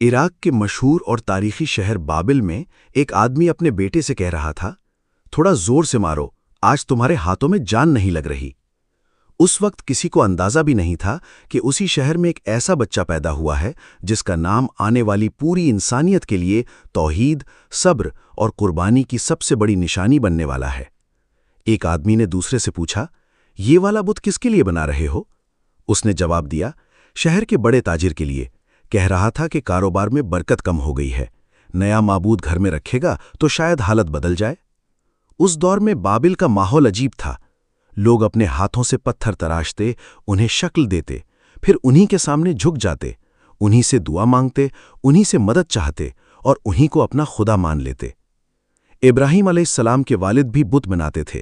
عراق کے مشہور اور تاریخی شہر بابل میں ایک آدمی اپنے بیٹے سے کہہ رہا تھا، تھوڑا زور سے مارو، آج تمہارے ہاتھوں میں جان نہیں لگ رہی۔ اس وقت کسی کو اندازہ بھی نہیں تھا کہ اسی شہر میں ایک ایسا بچہ پیدا ہوا ہے جس کا نام آنے والی پوری انسانیت کے لیے توحید، صبر اور قربانی کی سب سے بڑی نشانی بننے والا ہے۔ ایک آدمی نے دوسرے سے پوچھا، یہ والا بت کس کے لیے بنا رہے ہو؟ اس نے جواب دیا، شہر کے بڑے تاجر کے لیے، کہہ رہا تھا کہ کاروبار میں برکت کم ہو گئی ہے، نیا معبود گھر میں رکھے گا تو شاید حالت بدل جائے۔ اس دور میں بابل کا ماحول عجیب تھا، لوگ اپنے ہاتھوں سے پتھر تراشتے، انہیں شکل دیتے، پھر انہی کے سامنے جھک جاتے، انہی سے دعا مانگتے، انہی سے مدد چاہتے اور انہی کو اپنا خدا مان لیتے۔ ابراہیم علیہ السلام کے والد بھی بت بناتے تھے،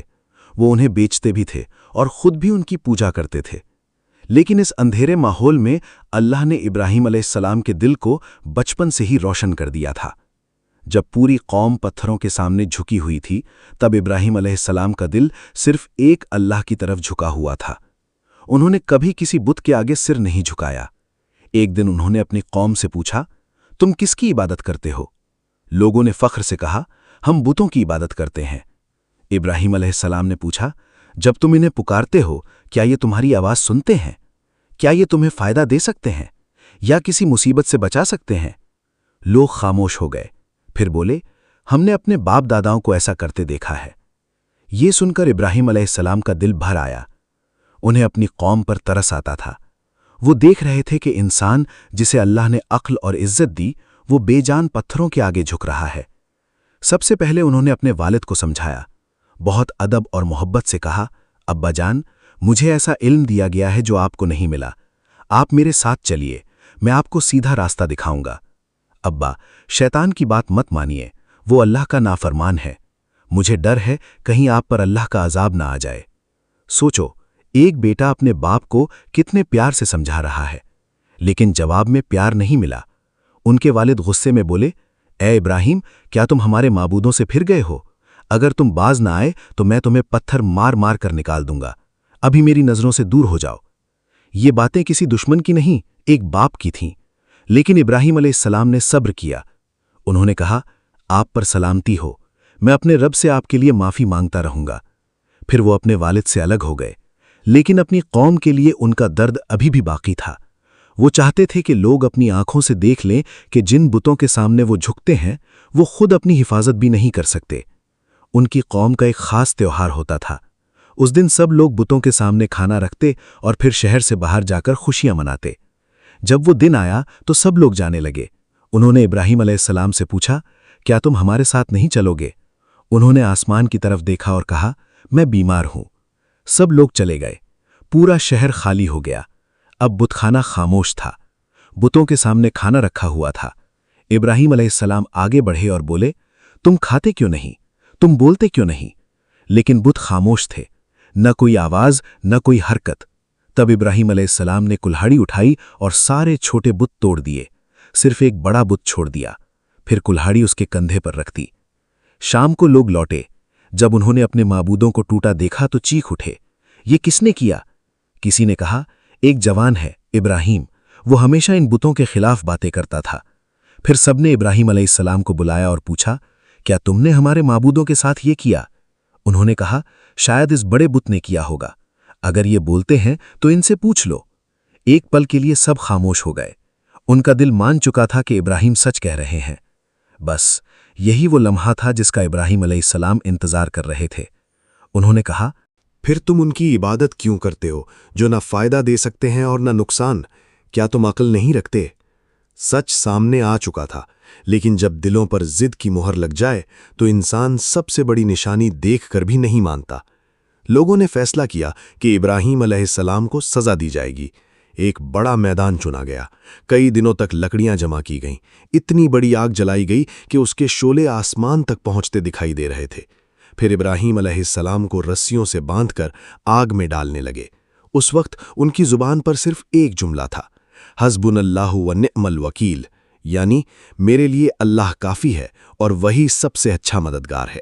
وہ انہیں بیچتے بھی تھے اور خود بھی ان کی پوجا کرتے تھے۔ لیکن اس اندھیرے ماحول میں اللہ نے ابراہیم علیہ السلام کے دل کو بچپن سے ہی روشن کر دیا تھا۔ جب پوری قوم پتھروں کے سامنے جھکی ہوئی تھی، تب ابراہیم علیہ السلام کا دل صرف ایک اللہ کی طرف جھکا ہوا تھا۔ انہوں نے کبھی کسی بت کے آگے سر نہیں جھکایا۔ ایک دن انہوں نے اپنی قوم سے پوچھا، تم کس کی عبادت کرتے ہو؟ لوگوں نے فخر سے کہا، ہم بتوں کی عبادت کرتے ہیں۔ ابراہیم علیہ السلام نے پوچھا، جب تم انہیں پکارتے ہو، کیا یہ تمہاری آواز سنتے ہیں؟ کیا یہ تمہیں فائدہ دے سکتے ہیں یا کسی مصیبت سے بچا سکتے ہیں؟ لوگ خاموش ہو گئے، پھر بولے، ہم نے اپنے باپ داداؤں کو ایسا کرتے دیکھا ہے۔ یہ سن کر ابراہیم علیہ السلام کا دل بھر آیا۔ انہیں اپنی قوم پر ترس آتا تھا۔ وہ دیکھ رہے تھے کہ انسان جسے اللہ نے عقل اور عزت دی، وہ بے جان پتھروں کے آگے جھک رہا ہے۔ سب سے پہلے انہوں نے اپنے والد کو سمجھایا، بہت ادب اور محبت سے کہا، ابا جان، مجھے ایسا علم دیا گیا ہے جو آپ کو نہیں ملا، آپ میرے ساتھ چلیے، میں آپ کو سیدھا راستہ دکھاؤں گا۔ ابا، شیطان کی بات مت مانیے، وہ اللہ کا نافرمان ہے، مجھے ڈر ہے کہیں آپ پر اللہ کا عذاب نہ آ جائے۔ سوچو، ایک بیٹا اپنے باپ کو کتنے پیار سے سمجھا رہا ہے، لیکن جواب میں پیار نہیں ملا۔ ان کے والد غصے میں بولے، اے ابراہیم، کیا تم ہمارے معبودوں سے پھر گئے ہو؟ اگر تم باز نہ آئے تو میں تمہیں پتھر مار مار کر نکال دوں گا، ابھی میری نظروں سے دور ہو جاؤ۔ یہ باتیں کسی دشمن کی نہیں، ایک باپ کی تھیں، لیکن ابراہیم علیہ السلام نے صبر کیا۔ انہوں نے کہا، آپ پر سلامتی ہو، میں اپنے رب سے آپ کے لیے معافی مانگتا رہوں گا۔ پھر وہ اپنے والد سے الگ ہو گئے، لیکن اپنی قوم کے لیے ان کا درد ابھی بھی باقی تھا۔ وہ چاہتے تھے کہ لوگ اپنی آنکھوں سے دیکھ لیں کہ جن بتوں کے سامنے وہ جھکتے ہیں، وہ خود اپنی حفاظت بھی نہیں کر سکتے۔ ان کی قوم کا ایک خاص تہوار ہوتا تھا۔ اس دن سب لوگ بتوں کے سامنے کھانا رکھتے اور پھر شہر سے باہر جا کر خوشیاں مناتے۔ جب وہ دن آیا تو سب لوگ جانے لگے۔ انہوں نے ابراہیم علیہ السلام سے پوچھا، کیا تم ہمارے ساتھ نہیں چلو گے؟ انہوں نے آسمان کی طرف دیکھا اور کہا، میں بیمار ہوں۔ سب لوگ چلے گئے، پورا شہر خالی ہو گیا۔ اب بت خانہ خاموش تھا، بتوں کے سامنے کھانا رکھا ہوا تھا۔ ابراہیم علیہ السلام آگے بڑھے اور بولے، تم کھاتے کیوں نہیں؟ تم بولتے کیوں نہیں؟ لیکن بت خاموش تھے، نہ کوئی آواز، نہ کوئی حرکت۔ تب ابراہیم علیہ السلام نے کلہاڑی اٹھائی اور سارے چھوٹے بت توڑ دیے، صرف ایک بڑا بت چھوڑ دیا، پھر کلہاڑی اس کے کندھے پر رکھ دی۔ شام کو لوگ لوٹے، جب انہوں نے اپنے معبودوں کو ٹوٹا دیکھا تو چیخ اٹھے، یہ کس نے کیا؟ کسی نے کہا، ایک جوان ہے، ابراہیم، وہ ہمیشہ ان بتوں کے خلاف باتیں کرتا تھا۔ پھر سب نے ابراہیم علیہ السلام کو بلایا اور پوچھا، کیا تم نے ہمارے معبودوں کے ساتھ یہ کیا؟ انہوں نے کہا، شاید اس بڑے بت نے کیا ہوگا، اگر یہ بولتے ہیں تو ان سے پوچھ لو۔ ایک پل کے لیے سب خاموش ہو گئے، ان کا دل مان چکا تھا کہ ابراہیم سچ کہہ رہے ہیں۔ بس یہی وہ لمحہ تھا جس کا ابراہیم علیہ السلام انتظار کر رہے تھے۔ انہوں نے کہا، پھر تم ان کی عبادت کیوں کرتے ہو جو نہ فائدہ دے سکتے ہیں اور نہ نقصان؟ کیا تم عقل نہیں رکھتے؟ سچ سامنے آ چکا تھا، لیکن جب دلوں پر ضد کی مہر لگ جائے تو انسان سب سے بڑی نشانی دیکھ کر بھی نہیں مانتا۔ لوگوں نے فیصلہ کیا کہ ابراہیم علیہ السلام کو سزا دی جائے گی۔ ایک بڑا میدان چنا گیا، کئی دنوں تک لکڑیاں جمع کی گئیں، اتنی بڑی آگ جلائی گئی کہ اس کے شعلے آسمان تک پہنچتے دکھائی دے رہے تھے۔ پھر ابراہیم علیہ السلام کو رسیوں سے باندھ کر آگ میں ڈالنے لگے۔ اس وقت ان کی زبان پر صرف ایک جملہ تھا، حسبنا اللہ و نعم الوکیل، یعنی میرے لیے اللہ کافی ہے اور وہی سب سے اچھا مددگار ہے۔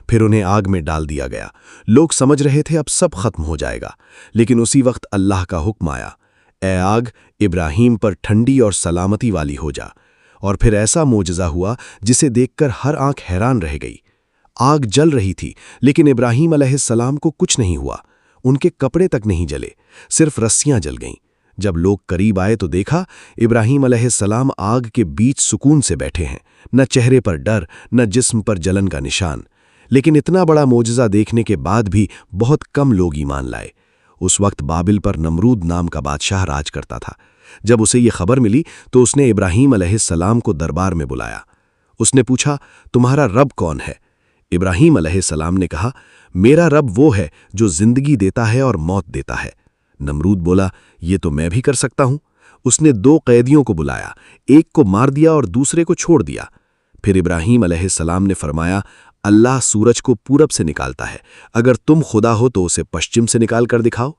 پھر انہیں آگ میں ڈال دیا گیا۔ لوگ سمجھ رہے تھے اب سب ختم ہو جائے گا، لیکن اسی وقت اللہ کا حکم آیا، اے آگ، ابراہیم پر ٹھنڈی اور سلامتی والی ہو جا۔ اور پھر ایسا معجزہ ہوا جسے دیکھ کر ہر آنکھ حیران رہ گئی۔ آگ جل رہی تھی لیکن ابراہیم علیہ السلام کو کچھ نہیں ہوا، ان کے کپڑے تک نہیں جلے، صرف رسیاں جل گئیں۔ جب لوگ قریب آئے تو دیکھا ابراہیم علیہ السلام آگ کے بیچ سکون سے بیٹھے ہیں، نہ چہرے پر ڈر، نہ جسم پر جلن کا نشان۔ لیکن اتنا بڑا معجزہ دیکھنے کے بعد بھی بہت کم لوگ ایمان لائے۔ اس وقت بابل پر نمرود نام کا بادشاہ راج کرتا تھا۔ جب اسے یہ خبر ملی تو اس نے ابراہیم علیہ السلام کو دربار میں بلایا۔ اس نے پوچھا، تمہارا رب کون ہے؟ ابراہیم علیہ السلام نے کہا، میرا رب وہ ہے جو زندگی دیتا ہے اور موت دیتا ہے۔ نمرود بولا، یہ تو میں بھی کر سکتا ہوں۔ اس نے 2 قیدیوں کو بلایا، ایک کو مار دیا اور دوسرے کو چھوڑ دیا۔ پھر ابراہیم علیہ السلام نے فرمایا، اللہ سورج کو پورب سے نکالتا ہے، اگر تم خدا ہو تو اسے پشچم سے نکال کر دکھاؤ۔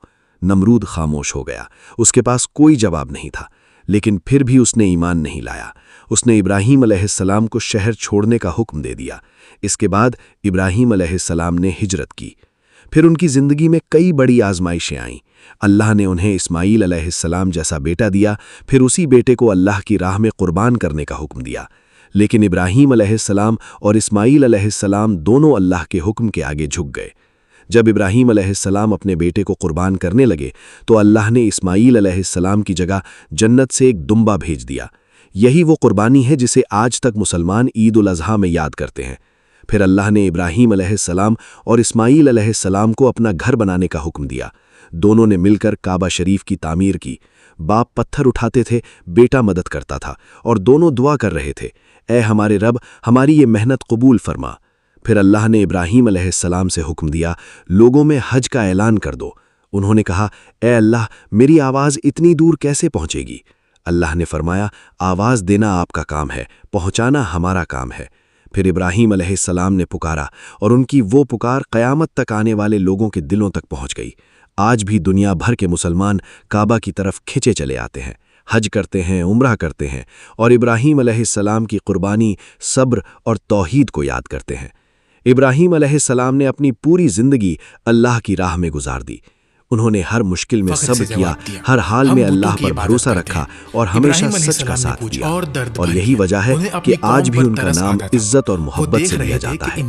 نمرود خاموش ہو گیا، اس کے پاس کوئی جواب نہیں تھا، لیکن پھر بھی اس نے ایمان نہیں لایا۔ اس نے ابراہیم علیہ السلام کو شہر چھوڑنے کا حکم دے دیا۔ اس کے بعد ابراہیم علیہ السلام نے ہجرت کی۔ پھر ان کی زندگی میں کئی بڑی آزمائشیں آئیں۔ اللہ نے انہیں اسماعیل علیہ السلام جیسا بیٹا دیا، پھر اسی بیٹے کو اللہ کی راہ میں قربان کرنے کا حکم دیا۔ لیکن ابراہیم علیہ السلام اور اسماعیل علیہ السلام دونوں اللہ کے حکم کے آگے جھک گئے۔ جب ابراہیم علیہ السلام اپنے بیٹے کو قربان کرنے لگے تو اللہ نے اسماعیل علیہ السلام کی جگہ جنت سے ایک دمبا بھیج دیا۔ یہی وہ قربانی ہے جسے آج تک مسلمان عید الاضحیٰ میں یاد کرتے ہیں۔ پھر اللہ نے ابراہیم علیہ السلام اور اسماعیل علیہ السلام کو اپنا گھر بنانے کا حکم دیا۔ دونوں نے مل کر کعبہ شریف کی تعمیر کی۔ باپ پتھر اٹھاتے تھے، بیٹا مدد کرتا تھا، اور دونوں دعا کر رہے تھے، اے ہمارے رب، ہماری یہ محنت قبول فرما۔ پھر اللہ نے ابراہیم علیہ السلام سے حکم دیا، لوگوں میں حج کا اعلان کر دو۔ انہوں نے کہا، اے اللہ، میری آواز اتنی دور کیسے پہنچے گی؟ اللہ نے فرمایا، آواز دینا آپ کا کام ہے، پہنچانا ہمارا کام ہے۔ پھر ابراہیم علیہ السلام نے پکارا اور ان کی وہ پکار قیامت تک آنے والے لوگوں کے دلوں تک پہنچ گئی۔ آج بھی دنیا بھر کے مسلمان کعبہ کی طرف کھنچے چلے آتے ہیں، حج کرتے ہیں، عمرہ کرتے ہیں، اور ابراہیم علیہ السلام کی قربانی، صبر اور توحید کو یاد کرتے ہیں۔ ابراہیم علیہ السلام نے اپنی پوری زندگی اللہ کی راہ میں گزار دی۔ انہوں نے ہر مشکل میں صبر کیا، ہر حال میں اللہ پر بھروسہ رکھا اور ہمیشہ سچ کا ساتھ دیا، اور یہی وجہ ہے کہ آج بھی ان کا نام عزت اور محبت سے لیا جاتا ہے۔